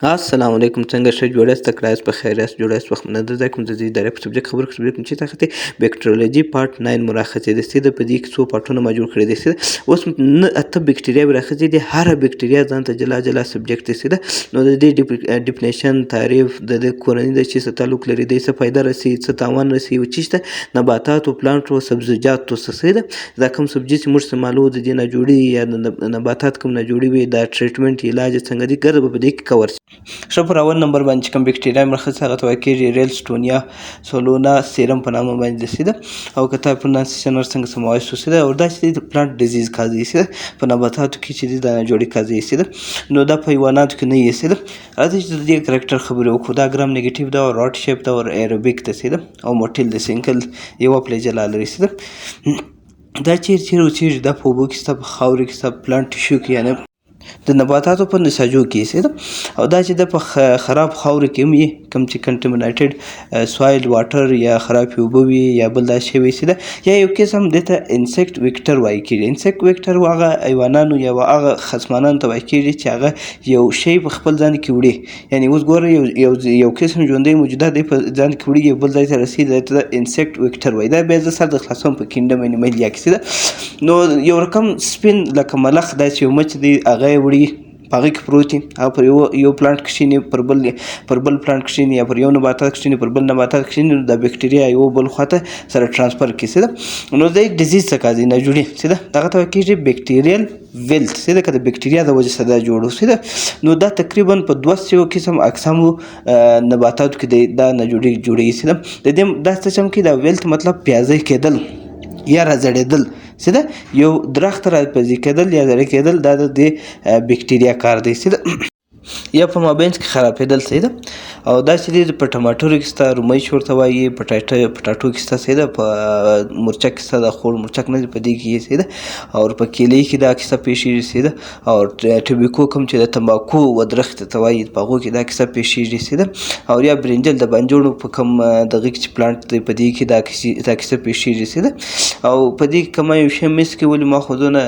السلام علیکم څنګه ښه جوړ یاست تکړه یاست په خیر یاست جوړ یاست وخت مننه ده کوم د دې ادارې په سبجیکټ خبرو کې سبجیکټ چې تاخته بکټریولوژي پارت 9 مراخصه دي سیده په دې کې څو پارتونه ما جوړ کړی دي سیده اوس نه اته بکټریا مراخصه دي هر بکټریا ځان ته جلا جلا سبجیکټ دي سیده نو د دې ډیفینیشن تعریف د کورنۍ د چی څه تعلق لري د څه فائدہ رسي څه تاوان رسي او چیشته نباتات او پلانټ او سبزیجات تو سیده دا کوم سبجی چې موږ استعمالو د دې نه جوړي یا نباتات کوم نه جوړي وي دا ټریټمنټ علاج څنګه دي ګرځي په دې کې کور ښه پر اول نمبر باندې چې کوم بکټریا مرخص هغه ته وایي کېږي ریلسټونیا سولونا سیرم په نامه باندې رسېده او که تا پرونانسیشن ورڅنګه سموایست وسیده او دا چې د پلانټ ډیزیز کازي سیده په نباتاتو کې چې د جوړې کازي سیده نو دا په حیواناتو کې نه یې سیده راځي چې د دې کرکټر خبرې وکړو دا ګرام نیګیټیو ده او راټ شیپ ده او ایروبیک ده سیده او موټیل د سینکل یوه پلیجه لري سیده دا چیرې اوسېږي دا په اوبو کې شته په خاورو کې شته پلانټ ټیشو کې یعنې د نباتاتو په نساجو کې سیده او دا چې د په خراب خاورو کې هم وي کوم چې کنټمینیټډ سوایل واټر یا خرابې اوبه وي یا بل دا شی وي سیده یا یو قسم دې ته انسیکټ ویکټر وایي کېږي انسیکټ ویکټر هغه حیوانانو یا هغه خصمانانو ته وایي کېږي چې هغه یو شی په خپل ځان کې وړي یعنې اوس ګوره یو قسم ژوندی موجودات دی په ځان کې وړي یو بل ځای ته رسي دی ته انسیکټ ویکټر وایي دا بیا زه سر د خلاصوم په کینډم انیملیا کې سیده نو یو رقم سپین لکه ملخ داسې یو مچ دی هغه وړي په هغه کې پروت وي هغه پر یو پلانټ کښېني پر بل پلانټ کښېني یا پر یو نباتات کښېني پر بل نباتات کښېني دا بکټریا یو بل خواته سره ټرانسفر کړي سیده نو د یک ډیزیز څخه کازي نه جوړي سیده دغه ته کېږي بکټیریل ویلت سیده که د بکټریا د وجې څخه دا جوړ سیده نو دا تقریبا په 200 قسم اقسامو نباتاتو کې دا نه جوړیږي سیده د دې دا څه چم کې دا ویلت مطلب پیازی کېدل یا راځړېدل سیده یو درخت راپزې کېدل یا زړې کېدل دا د دې بکټریا کار دی سیده یا په مابینځ کې خرابېدل سیده او دا چې دی په ټماټرو کې سته رومیچ ورته وایي پټاټو کې سته سیده په مرچک کې سته دا خوړ مرچک نه دی په دې کې یې سیده او په کیلې کې دا کیسه پیښیږي سیده او ټبیکو کوم چې د تمباکو ودرخت ته وایي په هغو کې دا کیسه پیښیږي سیده او یا برنجل د بانجوړو په کوم دغه کې چې پلانټ دی په دې کې دا کیسه پیښیږي سیده او په دې کې کومه یو شی مس کې ولې ما خو دونه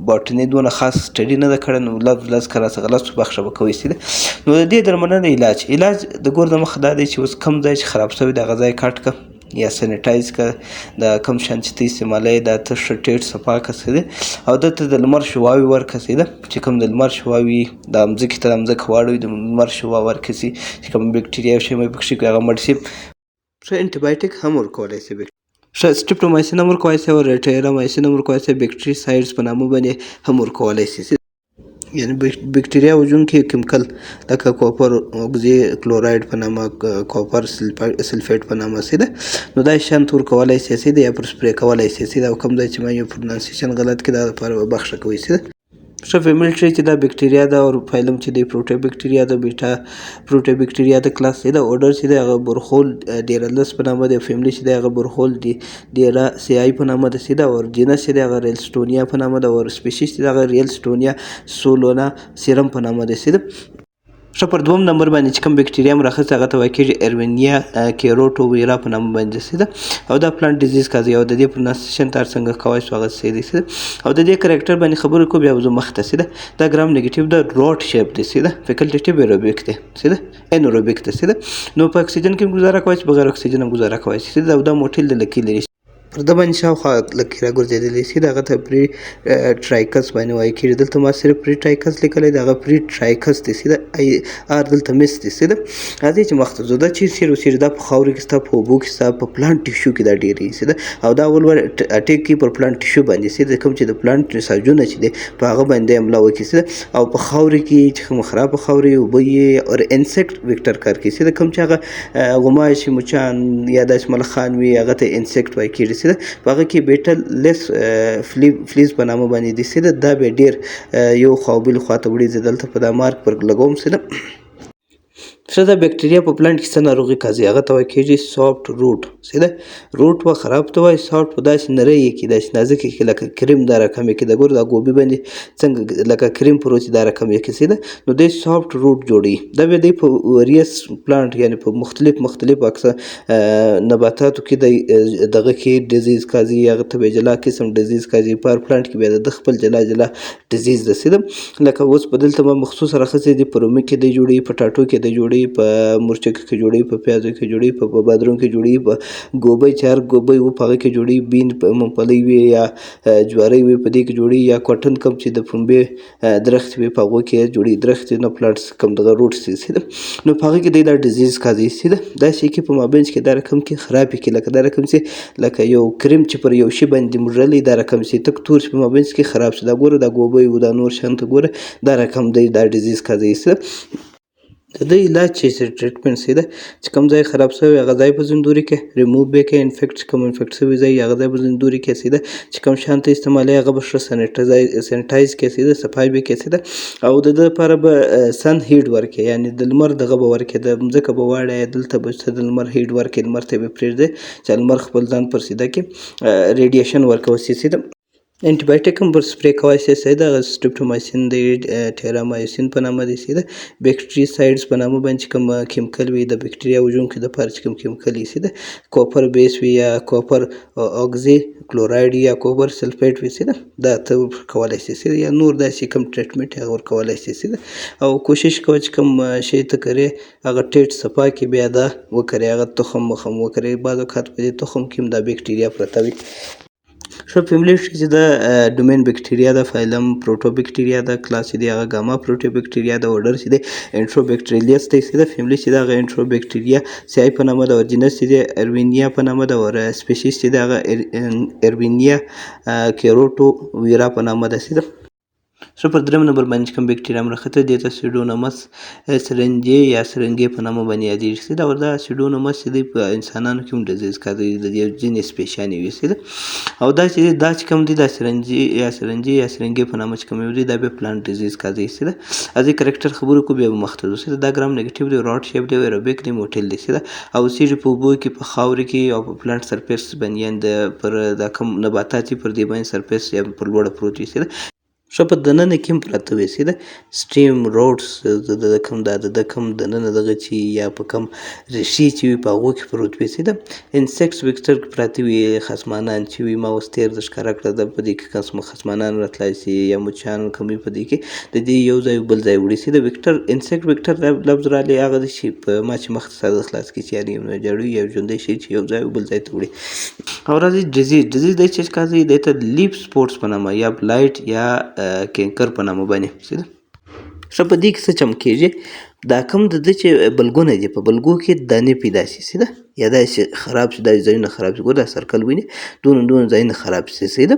باټني دونه خاص سټډي نه ده کړې نو لفظ که راڅخه غلط بخښه به کوئ سیده نو د دې درملنه علاج د ګور د مخه دا دی چې اوس کوم ځای چې خراب شوی د هغه ځای کټ کړه یا سینیټایز کړه د کوم شیان چې ته استعمالوې دا ته ښه ټیټ صفا کړه سیده او دلته د لمر شواوې ورکړه سیده چې کوم د لمر شواوې د مځکې ته د مځکه واړوي د لمر شوا ورکړه سي چې کوم بکټریا شی مې پکښې کړي هغه مړ شي ښه انټي بایوټیک هم ورکولی سي ښه سټریپټومایسین هم ورکولی سي او ریټیرامایسین هم ورکولی سي بکټریسایډز په نامه باندې هم ورکولی سي یعنی بکټریا وژونکي کیمیکل لکه کوپر اوکزي کلوراید په نامه کوپر سلفیټ په نامه سیده نو دا شیان ته ورکولی سي سیده یا پر سپری کولی سي سیده او کوم ځای چې ما یو پرونانسیشن غلط کړي دا لپاره بخښه کوئ سیده ښه فیمیل ټری چې دا بکټریا ده او فایلم چې دی پروټی بکټریا ده بیټا پروټی بکټریا د کلاس دی د اورډر چې دی هغه برخول ډیرلس په نامه دی فیملی چې دی هغه برخول ډیرا سی آی په نامه ده سیده او جنس چې دی هغه ریلسټونیا په نامه ده او سپیشیس چې دی هغه ریلسټونیا سولونا سیرم په نامه ده سیده ښه پر دوم نمبر باندې چې کوم بکټریا مرخص هغه ته وایي کېږي ایرونیا کیروټوویرا په نامه باندې سیده او دا پلانټ ډیزیز کازي او د دې پرونانسیشن ته هر څنګه کوای شو هغه صحیح دی سیده او د دې کرکټر باندې خبرې کوو بیا به زه مخته سیده دا ګرام نیګیټیو ده روټ شیپ دی سیده فیکلټیټیو ایروبیک دی سیده انوروبیک دی سیده نو په اکسیجن کې گزاره کوای شي بغیر اکسیجن هم گزاره کوای شي سیده او دا موټیل د لکۍ لري پر ده باندې شاوخوا لکۍ راګرځېدلې سیده هغه ته پري ټرایکس باندې وایي کېږي دلته ما صرف پري ټرایکس لیکلی دی هغه پري ټرایکس دی سیده آر دلته مس دی سیده راځئ چې مخته ځو دا چیرې اوسېږي دا په خاورو کې شته په اوبو کې شته په پلانټ ټیشو کې دا ډېرې سیده او دا اول ور اټیک کوي پر پلانټ ټیشو باندې سیده کوم چې د پلانټ نساجونه چې دی په هغه باندې حمله وکړي سیده او په خاورو کې چې کوم خرابه خاورې اوبه یې او انسیکټ ویکټر کار کوي سیده کوم چې هغه غوماشي مچان یا داسې ملخان وي هغه ته انسیکټ وایي کېږي سیده په هغه کې بیټل لیس فلیز په نامه باندې دي سیده دا بیا ډېر یو خوا او بل خوا ته وړي زه دلته په دا مارک پر لګوم سیده ښه د بکټریا په پلانټ کې څه ناروغي قاضي هغه ته ویل کېږي سافت روټ سیده روټ به خراب ته وایي سافت په داسې نری یې کې داسې نازک یې کې لکه کریم دا رقم یې کې د ګورو دا ګوبي باندې څنګه لکه کریم پروت دا رقم یې کې سیده نو دی سافت روټ جوړوي دا بیا دی په وریس پلانټ یعنې په مختلف اکثر نباتاتو کې د دغه کې ډیزیز قاضي هغه ته به جلا قسم ډیزیز قاضي په هر پلانټ کې بیا د خپل جلا ډیزیز ده سیده لکه اوس په دلته ما مخصوص راخصې دي په رومي کې دی جوړوي په ټاټو کې دی جوړوي په مرچکو کې جوړوي په پیازو کې جوړوي په بادرونګ کې جوړوي په ګوبۍ چې هر ګوبۍ و په هغه کې جوړوي بین په ممپلی وي یا جواری وي په دې کې جوړوي یا کاټن کم چې د پنبې درخت وي په هغو کې جوړوي درخت نه پلانټس کم دغه روټس دي سیده نو په هغه کې دی دا ډیزیز قاضي سیده دا شی کې په مابینځ کې دا رقم کې خراب کې لکه دا رقم چې لکه یو کریم چې پر یو شی باندې موږلی دا رقم چې تک تور چې په مابینځ کې خراب شي دا ګوره دا ګوبۍ و دا نور شیان ته ګوره دا رقم دی دا ډیزیز قاضي سیده د دې علاج چې ټریټمنټ سیده چې کوم ځای خراب شوی هغه ځای په زندوري کې ریموو به کې انفیکټ کوم انفیکټ شوی ځای هغه ځای په زندوري کې سیده چې کوم شان ته استعمالوي هغه به ښه سینټایز کې سیده صفای به کې سیده او د دې لپاره به سن هیټ ورکړي یعنې د لمر دغه به ورکړي د مځکه به واړی دلته به د لمر هیټ ورکړي لمر ته به پرېږدي چې لمر خپل ځان پر سیده کې ریډیشن ورکوي سیده انټي بایوټیک هم پر سپری کوای شي سیده هغه سټریپټومایسین دی ټیرامایسین په نامه دی سیده بیکټریسایډز په نامه باندې کوم کیمیکل وي د بکټریا وژونکي دپاره چې کوم کیمیکل وي سیده کوپر بیس وي یا کوپر اکزي کلوراید یا کوپر سلفیټ وي سیده دا ته ورکولی شي سیده یا نور داسې کوم ټریټمنټ هغه ورکولی شي سیده او کوشش کوه چې کوم شی ته کرې هغه ټیټ صفا کې بیا دا وکرې هغه تخم مخم وکرې بعض اوقات په دې تخم کې هم دا بکټریا پرته وي ښه فیملي چې د ډومین بکټریا ده فایلم پروټو بکټریا ده کلاس چې دی هغه ګاما پروټو بکټریا ده اورډر چې دی انټرو بکټریلیس دی چې د فیملي چې د هغه انټرو بکټریا سی په نامه ده او جنس چې دی اروینیا په نامه ده او سپیشیس چې دی هغه اروینیا کیروټو ویرا په نامه ده چې ښه پر درېم نمبر باندې چې کوم بکټریا راخته دې ته سیډونمس سرنجې یا سرنګې په نامه باندې یادېږي چې دا دا سیډونمس چې دی په انسانانو کې هم ډیزیز قاضي د دې ځینې سپیشیانې وي او دا چې کوم دی دا سرنجې یا سرنګې په نامه چې کوم دی دا به پلانټ ډیزیز قاضي سیده از کریکټر خبرو کو بیا مختلف سیده دا ګرام نیگیټیو دی راټ شیپ دی ایروبیک دی موټل دی سیده او سیج په بو کې په خاور کې او په پلانټ سرفیس باندې پر دا کوم نباتاتي پر دی باندې سرفیس یا پر لوړه پروت وي سیده ښه په دننه کې هم پراته وي سیده سټیم روډس د کوم دننه دغه چې یا په کوم ریښې چې وي په هغو کې پروت وي سیده انسیکټس ویکټر کې پراته وي خصمانان چې وي ما اوس تېر د ښکاره کړه ده په دې کې خصمانان راتلی سي یا مچان کوم وي په دې کې د دې یو ځای بل ځای وړي سیده ویکټر انسیکټ ویکټر لفظ راغلی هغه دی چې په ما چې مخکې ساده خلاص کړي چې یعنې یو ناجوړي یو ژوندی شی چې یو ځای بل ځای ته وړي او راځي ډیزیز دی چې قاضي دی ته لیپ سپورټس په نامه یا بلایټ یا کینکر په نامه باندې ښه په دې کې څه چم کېږي دا کوم د ده چې بلګونه دي په بلګو کې دانې پیدا شي سیده یا داسې خراب شي داسې ځایونه خراب شي ګوره دا سرکل وینې دونه ځایونه خراب شي سیده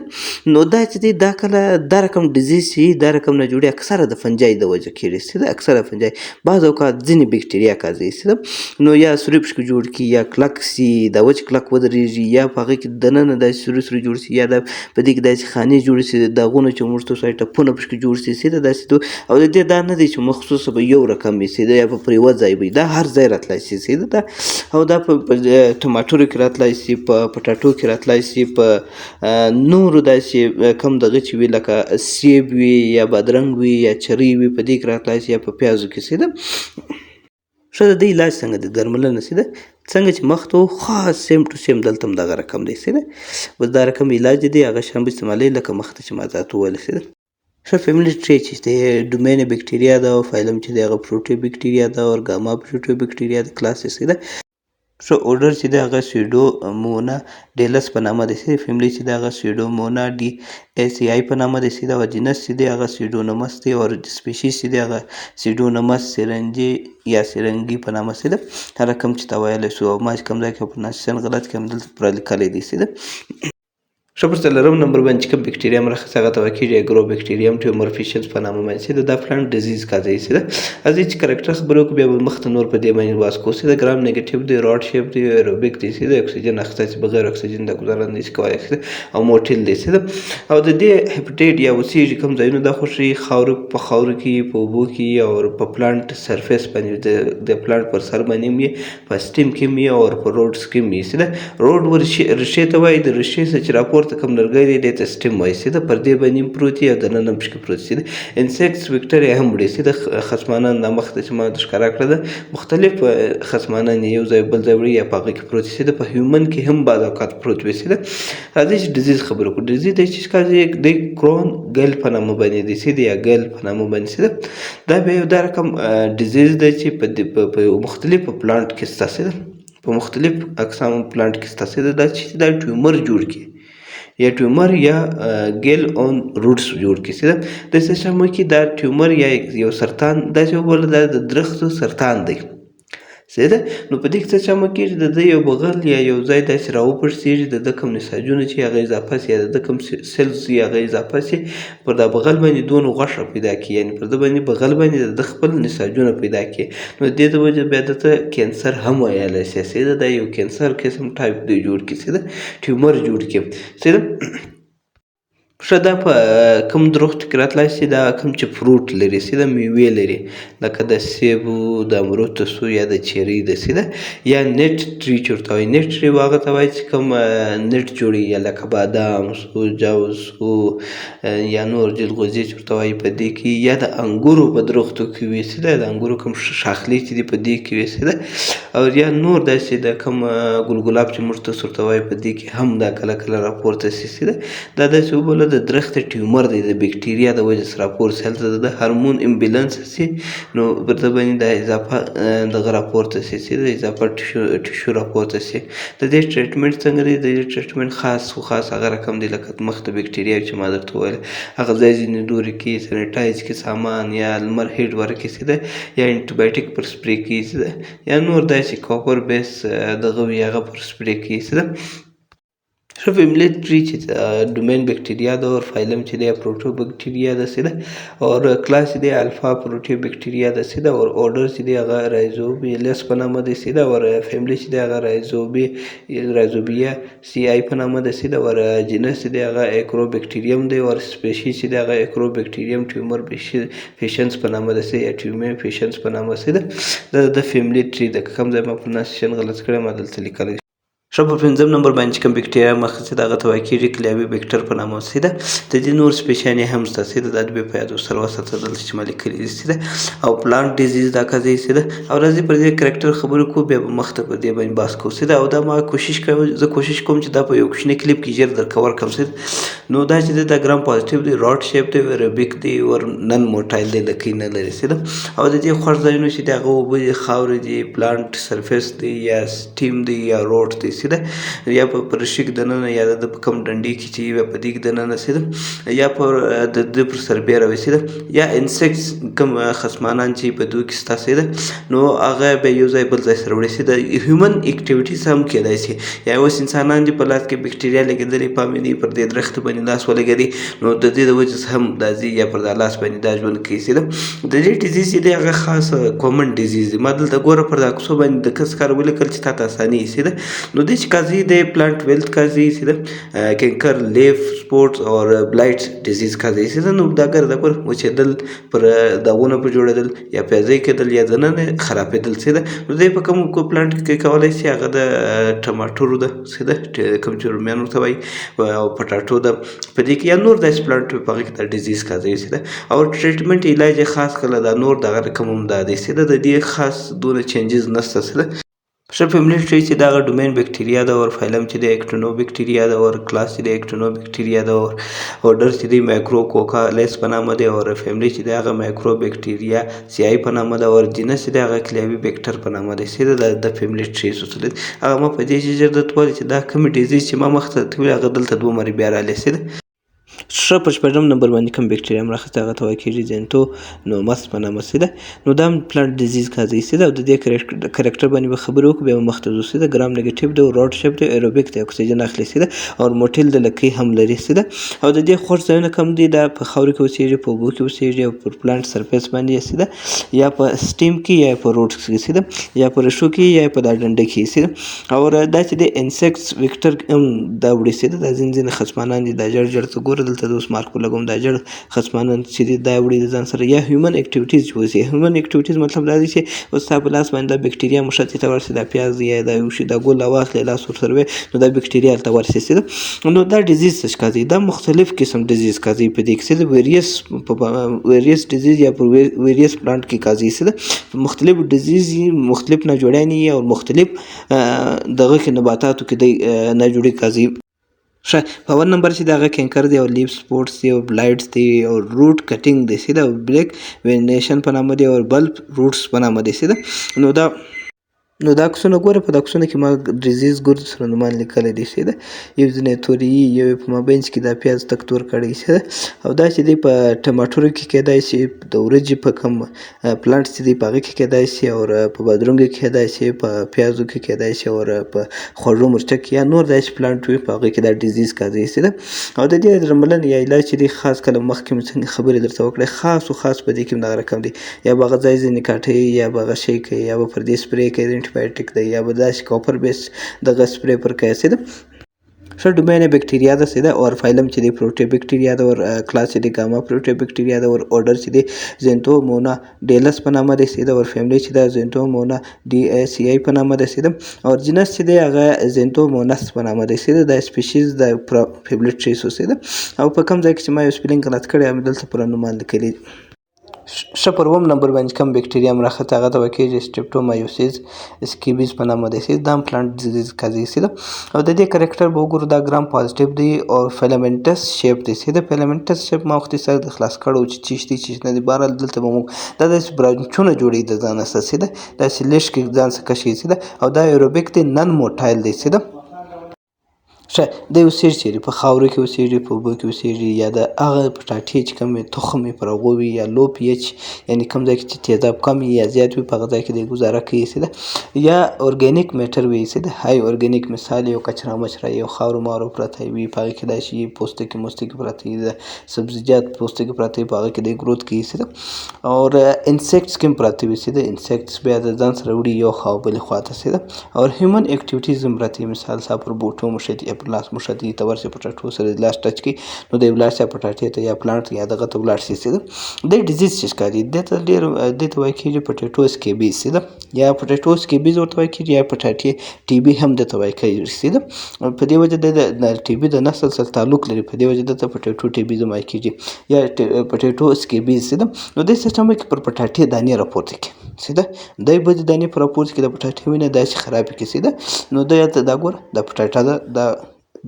نو دا چې دی دا کله دا رقم ډیزیز شي دا رقم نه جوړي اکثره د فنجای د وجه کېږي سیده اکثره فنجای بعض اوقات ځینې بکټریا قاضي سیده نو یا سوري پشکو جوړ کړي یا کلک سي دا وچ کلک ودرېږي یا په هغه کې دننه داسې سوري جوړ شي یا د په دې کې داسې خانې جوړې شي داغونه چې موږ ته وایي ټپونه پشکو جوړ شي سیده داسې او د دې دا نه دی چې مخصوصه به یو رقم وي سیده یا په یوه ځای وي دا هر ځای راتلی شي سیده دا او دا په ټماټرو کې راتلی شي په پټاټو کې راتلی شي په نورو داسې کم دغه چې وي لکه سیب وي یا بادرنګ وي یا چرۍ وي په دې کې راتلی شي یا په پیازو کې سیده ښه د دې علاج څنګه دی درملنه سیده څنګه چې مخ ته خاص سیم ټو سیم دلته هم دغه رقم دی سیده بس دا رقم علاج دی هغه شان به استعمالوي لکه مخته چې ما ذات وویل سیده ښه فیملي ټری چې دی ډومین بکټریا ده او فایلم چې دی هغه پروټو بکټریا ده او ګاما پروټو بکټریا ده کلاس یې ده ښه اورډر چې دی هغه سیډومونا ډیلس په نامه دی فیملي چې دی هغه سیډومونا ډي ایس ای آی په نامه دی او جنس چې دی هغه سیډونمس دی او سپیشیس چې دی هغه سیډونمس سرنجې یا سرنګي په نامه سي ده هر کوم چې تا ویلی شو او ما چې کوم ځای کې پرونانسیشن غلط کړی هم دلته پوره لیکلی دی سي ده ښه پر څلورم نمبر باندې چې کوم بکټریا مرخص هغه ته کېږي اګروبکټرییم ټیومرفیشنس په نامه باندې چې دا پلانټ ډیزیز کازوي چې ده راځي چې کرکټر خبرې وکړو بیا به مخته نور په دې باندې بحث کوو چې د ګرام نیګیټیو دی راډ شیپ دی ایروبیک دی چې د اکسیجن اخیسته چې بغیر اکسیجن د ګزاره نشي کولی او موټیل دی چې ده او د دې هیپټیټ یا اوسیږي کوم ځایونه دا خوښي خاورو په خاورو کې په اوبو کې او په پلانټ سرفیس باندې د پلانټ پر سر باندې مې په سټیم کې مې او په روډز کې مې چې ده روډ ریښې ته وایي د ریښې څخه چې راپورته کوم لرګی دی دې ته سټیم وایي چې ده پر دې باندې پروت وي او دننه پکې پروت چې ده انسیکټس بکټریا هم وړي چې د خصمانان دا مخته چې ما د ښکاره کړه ده مختلف خصمانان یو ځای بل ځای وړي یا په هغه کې پروت چې ده په هیومن کې هم بعض اوقات پروت وي چې ده راځئ چې ډیزیز خبرې وکړو ډیزیز دی چې کازي د کرون ګل په نامه باندې دی چې یا ګل په نامه باندې چې ده دا بیا یو دا رقم ډیزیز دی چې په مختلفو پلانټ کې ستاسې ده په مختلف اقسام پلانټ کې ستاسې ده دا چې دا ټیومر جوړ کړي یا ټیومر یا ګیل اون روټس جوړ کړي چې د څه شامل کې دا ټیومر یا یو سرطان دا چې وبوله دا د درختو سرطان دی چې ده نو په دې کې څه چمه کېږي د ده یو بغل یا یو ځای داسې راوپړسېږي د ده کوم نساجونه چې هغه اضافه سي یا د ده کوم سیلز یا هغه اضافه سي پر دا بغل باندې دونه غوښه پیدا کړي یعنې پر ده باندې بغل باندې د ده خپل نساجونه پیدا کړي نو د دې د وجې بیا ده ته کینسر هم ویلی شي چې ده دا یو کینسر قسم ټایپ دی جوړ کړي چې ده ټیومر جوړ کړي چې ده ښه دا په کوم درختو کې راتلی شي دا کوم چې فروټ لري چې د میوې لري لکه د سیبو د امروتسو یا د چیري د چې ده یا نټ ټري چې ورته وایي نټ ټري هغه ته وایي چې کوم نټ جوړي یا لکه بادام سو جوز سو یا نور جلغوزي چې ورته وایي په دې کې یا د انګورو په درختو کې وي چې ده د انګورو کوم شاخلې چې دي په دې کې وي چې ده او یا نور داسې د کوم ګلګلاب چې موږ ته ورته وایي په دې کې هم دا کله کله راپورته شي چې ده دا داسې وبوله د درخت ټیومر دی د بکټریا د وجې سره راپورته هلته د هارمون امبیلنس سي نو پر ده باندې دا اضافه دغه راپورته سي چې د اضافه ټیشو راپورته سي د دې ټریټمنټ څنګه دی د دې ټریټمنټ خاص هغه رقم دی لکه مخته بکټریا چې ما درته وویل هغه ځای ځینې لوري کې سینیټایز کې سامان یا لمر هیډ ورکړي چې ده یا انټي بایوټیک پر سپرې کړي چې ده یا نور داسې کاپر بیس دغه وي هغه پر سپرې کړي چې ده ښه فیملی ټري چې ډومین بکټریا ده اور فایلم چې دی پروټو بکټریا ده چې ده اور کلاس چې دی الفا پروټو بکټریا ده چې ده اور اورډر چې دی هغه رایزوبیلس په نامه دی چې ده اور فیملی چې دی هغه رایزوبیا سی آی په نامه ده چې ده اور جنس چې دی هغه ایکرو بکټریم دی اور سپیشیز چې دی هغه ایکرو بکټریم ټیومر پیشنس په نامه ده چې یا ټیومر پیشنس په نامه چې ده د فیملی ټري ده کوم ځای ما پرونانسیشن غلط کړی ما دلته لیکلی ښه په پنځم نمبر باندې چې کوم بکټریا مخکې چې د هغه ته وایي کېږي کلیوي بکټر په نامه چې ده د دې نور سپیشیانې هم شته چې ده دا د بیا په یاد ورسره وساته دلته چې ما لیکلي دي چې ده او پلانټ ډیزیز دا کازوي چې ده او راځئ پر دې کرکټر خبرې کوو بیا به مخته په دې باندې بحث کوو چې ده او دا ما زه کوشش کوم چې دا په یو کوچني کلیپ کې ژر در کور کړم چې نو دا چې دا ګرام پازیټیو دی راډ شیپ دی ایروبیک دی اور نن موټایل دی لکۍ نه لري چې ده او د دې خوښ ځایونه چې د هغه اوبه دي خاورې دي پلانټ سرفیس دی یا سټیم دی یا روډ دی چې ده یا په پرشیک دننه یا د کوم ډنډې کې چې په دې کې دننه چې ده یا پر د پر سربیره وي چې ده یا انسیکټس کوم خصمانان چې په دوی کې شته چې ده نو هغه به یو ځای بل ځای سره وړي چې د هیومن اکټیویټیز هم کېدای شي یا اوس انسانان دي په لاس کې بکټریا لګېدلې پام یې پر دې درخت باندې لاس ولګېدي نو د دې د وجې هم دا ځي یا پر دا لاس باندې دا ژوند کوي چې ده د دې ډیزیز چې دی هغه خاص کامن ډیزیز دی ما دلته ګوره پر دا کوڅو باندې د کس کار ولیکل چې تا ته اساني چې ده نو دې چې کازي د پلانټ ویلث کازي چې ده کینکر لیف سپورټس اور بلایټ ډیزیز کازي چې ده نو دا ګر د پر وچېدل پر داغونه په جوړېدل یا پیازۍ کېدل یا دننه خرابېدل چې ده نو دې په کوم پلانټ کې کولی شي هغه د ټماټرو ده چې ده کوم چې رومیان ورته وایي او پټاټو ده په دې کې یا نور داسې پلانټ په هغه کې دا ډیزیز کازوي چې ده او ټریټمنټ علاج یې خاص کله دا نور دغه رقم هم دا دی چې ده د دې خاص دونه چینجز نشته چې ده ښه فیملی ټري چې دا هغه ډومین بکټریا ده اور فایلم چې دی اکټینو بکټریا ده اور کلاس چې دی اکټینو بکټریا ده اور اورډر چې دی مایکرو کوکالیس په نامه دی اور فیملی چې دی هغه مایکرو بکټریا سی آی په نامه ده اور جنس چې دی هغه کلیوي بکټر په نامه دی چې د فیملی ټري سوسلید هغه ما په دې چې ژر درته وویل چې دا کومې ډیزیز چې ما مخته ته ویل هغه دلته دوه مرې بیا رالی چې ده ښه په شپږم نمبر باندې کوم بکټریا هم راخته هغه ته وایي کېږي زینټونوماس په نامه سي ده. نو دا هم پلانټ ډیزیز کازوي سي ده او د دې کرکټر باندې به خبرې وکړو بیا به مخته ځو سي ده. ګرام نیګیټیو ده، راډ شیپ ده، ایروبیک ده، اکسیجن اخلي سي ده او موټیل د لکۍ هم لري سي ده. او د دې خوږ ځایونه کوم دي؟ دا په خاورو کې اوسېږي، په اوبو کې اوسېږي او پر پلانټ سرفیس باندې یې سي ده، یا په سټیم کې یا په روټس کې سي ده، یا په ریښو کې یا په دا ډنډه کې سي ده. او دا چې د انسیکټس ویکټر هم دا وړي سي ده. دا ځینې خصمانان دي، دا جړ ته ګوره دلته د اوس مارک ولګوم، دا جړ خصمانان چې دي دا وړي د ځان سره. یا هیومن اکټیویټیز چې اوسي، هیومن اکټیویټیز مطلب دا دی چې اوس ستا په لاس باندې دا بکټریا مشتې ته ورسي، دا پیاز یا دا یو شي دا ګل راواخلې لاس ورسره وې نو دا بکټریا هلته ورسي سي ده. نو دا ډیزیز څه کازوي؟ دا مختلف قسم ډیزیز کازوي په دې کې سي ده. ویریس ډیزیز یا په ویریس پلانټ کې کازوي سي ده. مختلف ډیزیز مختلف ناجوړیانې او مختلف دغه کې نباتاتو کې دی ناجوړي کازوي. ښه په اول نمبر چې د هغه کینکر دی او لیف سپورټس دی او بلایټس دی او روټ کټینګ دی سي ده او بلیک وینیشن په نامه دی او بلب روټس په نامه دی سي ده. نو دا عکسونه ګوره، په دا عکسونه کې ما ډیزیز ګرد سره نومان لیکلی دی سي ده. یو ځینې تورې یو په مابینځ کې دا پیاز تک تور کړی سي ده. او دا چې دی په ټماټرو کې کیدای شي، د وریجې په کوم پلانټ چې دی په هغه کې کیدای شي، او په بادرونګو کې کیدای شي، په پیازو کې کیدای شي، او په خوږو مرچک یا نور داسې پلانټ وي په هغه کې دا ډیزیز کازوي سي ده. او د دې درملنې یا علاج چې دی خاص کله مخکې مو څنګه خبرې درته وکړې، خاص په دې کې هم دغه رقم دی. یا به هغه ځای ځینې کاټئ، یا به هغه شی کوي، یا به پر دې سپرې کوي انټي بایوټیک دی، یا به داسې کاپر بیس دغه سپرې پر کوي سي ده. ښه ډومین بکټریا ده سي ده. اور فایلم چې دی پروټي بکټریا ده، اور کلاس چې دی ګاما پروټي بکټریا ده، اور اورډر چې دی زینټومونا ډیلس په نامه دی سي ده. اور فیملی چې ده زینټومونا ډي ای سی ای په نامه دی سي ده. اور جنس چې دی هغه زینټومونس په نامه دی سي ده. دا سپیشیز د فیبلیټریسو سي ده. او په کوم ځای کې چې ما یو سپیلینګ غلط کړی هم دلته پوره نومان لیکلي دي. ښه پر اووم نمبر باندې کوم بکټریا هم راښته هغه ته به کېږي سټریپټومایوسیس اسکیبیز په نامه دی سي. دا هم پلانټ ډیزیز کازوي سي ده. او د دې کرکټر به وګورو، دا ګرام پازیټیو دی او فیلامنټس شیپ دی سي ده. فیلامنټس شیپ ما وختي سر د خلاص کړو چې چیش دی چیش نه دی، بهرحال دلته به موږ دا داسې برانچونه جوړوي د ځانه څخه سي ده، داسې لیش کې ځان څخه کشوي سي ده. او دا ایروبیک دی، نن موټایل دی سي ده. ښه دی اوسېږي چیرې؟ په خاورو کې اوسېږي، په اوبو کې اوسېږي، یا د هغه پټاټې چې کوم تخم یې پر هغو وي، یا لو پي ایچ یعنې کوم ځای کې چې تیزاب کم وي یا زیات وي په هغه ځای کې دی ګزاره کوي سي ده. یا ارګینیک میټر وي سي ده. های ارګینیک مثال یو کچرا مچرا یو خاورو مارو پرته وي په هغه کې کیدای شي پوستکي موستکي پراته وي، د سبزیجات پوستکي پراته وي په هغه کې دی ګروت کوي سي ده. اور انسیکټس کې هم پراته وي سي ده. انسیکټس بیا د ځان سره وړي یو خوا او بلې خوا ته سي ده. اور هیومن اکټیویټیز هم پراته وي، مثال ستا پر بوټو مشتي یا پر لاس مشتي ته ورسې پټاټو سره د لاس ټچ کړي نو دی ولاړ سي پټاټې ته یا پلانټ یا دغه ته ولاړ سي سي ده. دی ډیزیز چې ښکاري دې ته ډېر دې ته وایي کېږي پټیټو سکیبیز سي ده، یا پټیټو سکیبیز ورته وایي کېږي، یا پټاټې ټي بي هم درته وایي کېږي سي ده. په دې وجه د ټي بي د نسل سره تعلق لري، په دې وجه دته پټیټو ټي بي هم وایي کېږي یا پټیټو سکیبیز سي ده. نو دې سیسټم کې پر پټاټې دانې راپورته کړي سي ده. دی به د دانې پر راپورته کړي د پټاټې وینه داسې خرابې کړي سي ده. نو دا ګوره دا پټاټه ده، دا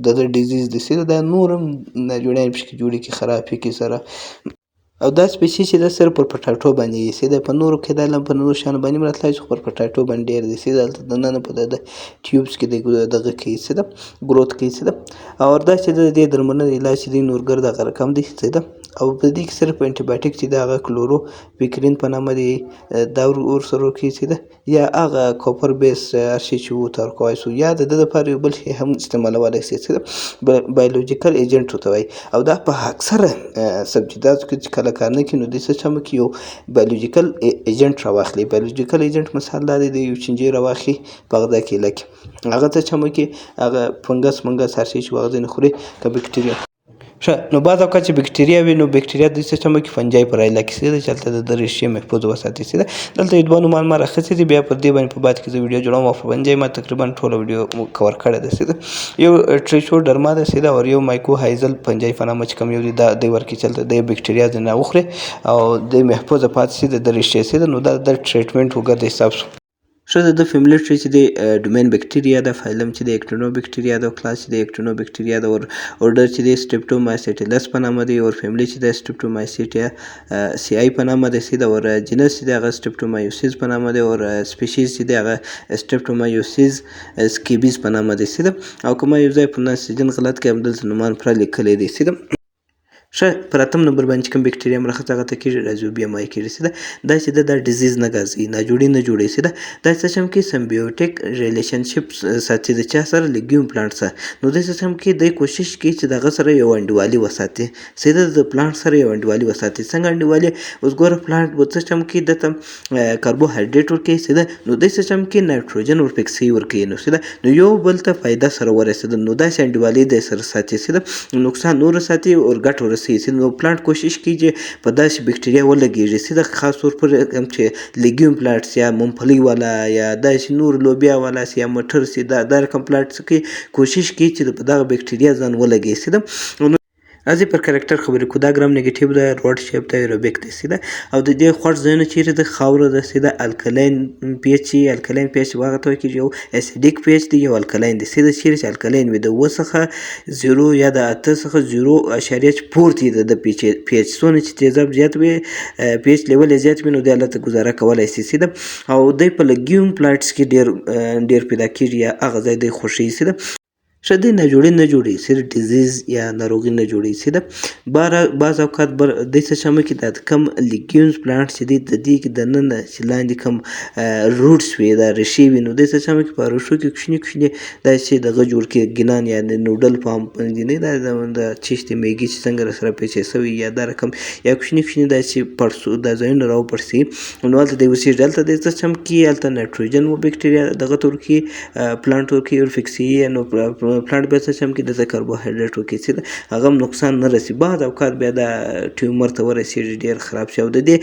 د ډیزیز دی سي ده. دا نور هم ناجوړیان پکې جوړې کړي خرابې کړي سره. او دا سپیشیز چې ده صرف پر پټاټو باندې یې سي ده، په نورو کې دا په نورو شیانو باندې هم راتلی خو پر پټاټو باندې ډېر دی سي ده. هلته دننه په د ټیوبس کې دی دغه کوي سي ده، ګروت کوي سي ده. او دا چې د دې درملنې علاج چې دی نورګر دغه رقم دی سي ده. او په دې کې صرف انټي بایوټیک چې دی هغه کلورو پیکرین په نامه دی دا ورسره ورکوي سي ده. یا هغه کوپر بیس هر شی چې وتارکوای سو، یا د ده دپاره یو بل شی هم استعمالولی سي سي ده، بایولوژیکل ایجنټ ورته وایي. او دا په اکثره سبزیجاتو کې چې کله کار نه کوي نو دې سیسټم کې یو بایولوژیکل ایجنټ راواخلي. بایولوژیکل ایجنټ مثال دا دی د یو چینجي راواخلي په هغه ځای کې لکه هغه ته چمه کې هغه فنګس منګس هر شی چې هغه ځینې خوري که بکټریا. ښه نو بعض اوقات چې بکټریا وي نو بکټریا د سیسټم کې فنجای پر علاقه سي ده چې هلته د ریښې محفوظ وساتي سي ده. دلته یو دوه نومان ما راخیستي دي، بیا پر دې باندې په بعد کې زه ویډیو جوړوم او په فنجای ما تقریبا ټوله ویډیو کور کړې ده سي ده. یو ټریچوډرما ده سي ده، او یو مایکو هایزل فنجای په نامه چې کوم یو دی دا دی ورکړي چې هلته د بکټریا ځینې وخوري او د محفوظه پاتې سي د ریښې سي ده. نو دا د ټریټمنټ وګرځي حساب شو. ښه د فیملیټري چې دی ډومین بکټریا ده، فایلم چې دی اکټینو بکټریا ده، کلاس چې دی اکټینو بکټریا ده، اور اورډر چې دی سټریپټومایسیټیلس په نامه دی، اور فیملی چې دی سټریپټومایسیټیا سی آی په نامه دی سي ده، اور جنس چې دی هغه سټریپټومایوسیز په نامه دی، اور سپیشیز چې دی هغه سټریپټومایوسیز سکیبیز په نامه دی سي ده. او که ما یو ځای پرونانسیشن غلط کړی همدلته نومان پوره لیکلی دی سي ده. ښه پر اتم نمبر باندې چې کوم بکټریا مرخص هغه ته کېږي رایزوبیوم وایي کېږي سیده دا چې ده دا ډیزیز نه ګرځوي ناجوړي نه جوړوي سیده دا سیستم کې سمبیوټیک ریلیشنشپ ساتي د چا سره لیګیوم پلانټ سره نو دې سیستم کې دی کوشش کوي چې دغه سره یو انډیوالي وساتي سیده د پلانټ سره یو انډیوالي وساتي څنګه انډیوالي اوس ګوره پلانټ په سیستم کې دته کاربوهایډریټ ورکوي سیده نو دې سیستم کې نایټروجن ورپکسي ورکوي نو سیده نو یو بل ته فایده سره ورسېده نو داسې انډیوالي د سره ساتي سیده نقصان نور ساتي او ګټه ورسوي سیده نو پلانټ کوشش کوي چې په داسې بکټریا ولګېږي سیده خاص طور پر چې لیګیوم پلانټس یا ممپلی والا یا داسې نور لوبیا والا سي یا مټر سي دا رقم پلانټس کې کوشش کوي چې په دغه بکټریا ځان ولګي سیده راځي پر کرکټر خبرې کو دا ګرام نیګیټیو ده روډ شیپ ده ایروبیک ده سیده او د دې خوږ ځایونه چیرې د خاوره ده سیده الکلاین پی ایچ الکلاین پی ایچ هغه ته وایي چې یو اسیډیک پی ایچ دی یو الکلاین دی سیده چیرې چې الکلاین وي د اوه څخه 0 یا د 8 څخه 0.4 پورته دی د پی ایچ څونه چې تیزاب زیات وي پی ایچ لیول یې زیات وي نو دی هلته ګزاره کولی سي سیده او دی په لګیوم پلانټس کې ډېر پیدا کېږي یا هغه ځای دی خوښوي سیده ښه دی ناجوړي نه جوړوي صرف ډیزیز یا ناروغي نه جوړوي سیده بعض اوقات دې سیستم کې د کم لیګیومز پلانټ چې دی د دې کې دننه چې لاندې کم روټس وي دا ریښې وي نو دې سیستم کې په ریښو کې کوچني کوچني داسې دغه جوړ کړي ګینان یا نوډل فارم نه دا د چیشتې میږي چې څنګه راسره پیچې سوي یا دا رقم یا کوچني کوچني داسې پړسو دا ځایونه راوپړسي نو هلته دی اوسېږي هلته دې سیستم کې هلته نایټروجن و بکټریا دغه تور کې پلانټ ورکوي ورفکسي نو پلانټ بیا سیستم کې د کاربوهایډریټ ورکوي چې هغه هم نقصان نه رسي بعض اوقات بیا دا ټیومر ته ورسېږي ډېر خراب شي او د دې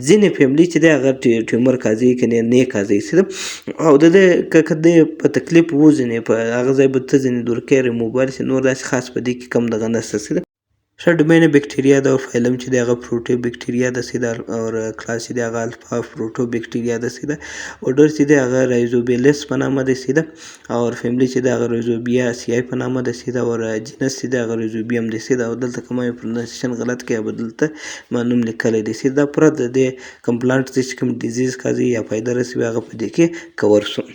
ځینې فیملي چې دی هغه ټیومر کازي کنې نه کازي او د دې که د په تکلیف وځنې په هغه ځای به ته ځینې دور کوي ریموبایل شي نور داسې خاص په دې کې کم دغه نشته ښه ډومینه بکټریا ده او فایلم چې دی هغه پروټو بکټریا ده سیده او کلاس چې دی هغه الفا پروټو بکټریا ده سیده اورډر چې دی هغه رایزوبیلس په نامه ده سیده او فیملی چې دی هغه رایزوبیا سی آی په نامه ده سیده او جنس چې دی هغه رایزوبیم ده سیده او دلته کومه پروننسیشن غلط کوي به دلته ما نوم لیکلی دی سیده پوره د دې کم پلانټ چې کوم ډیزیز کازي یا فایده رسوي هغه په دې کې کور شو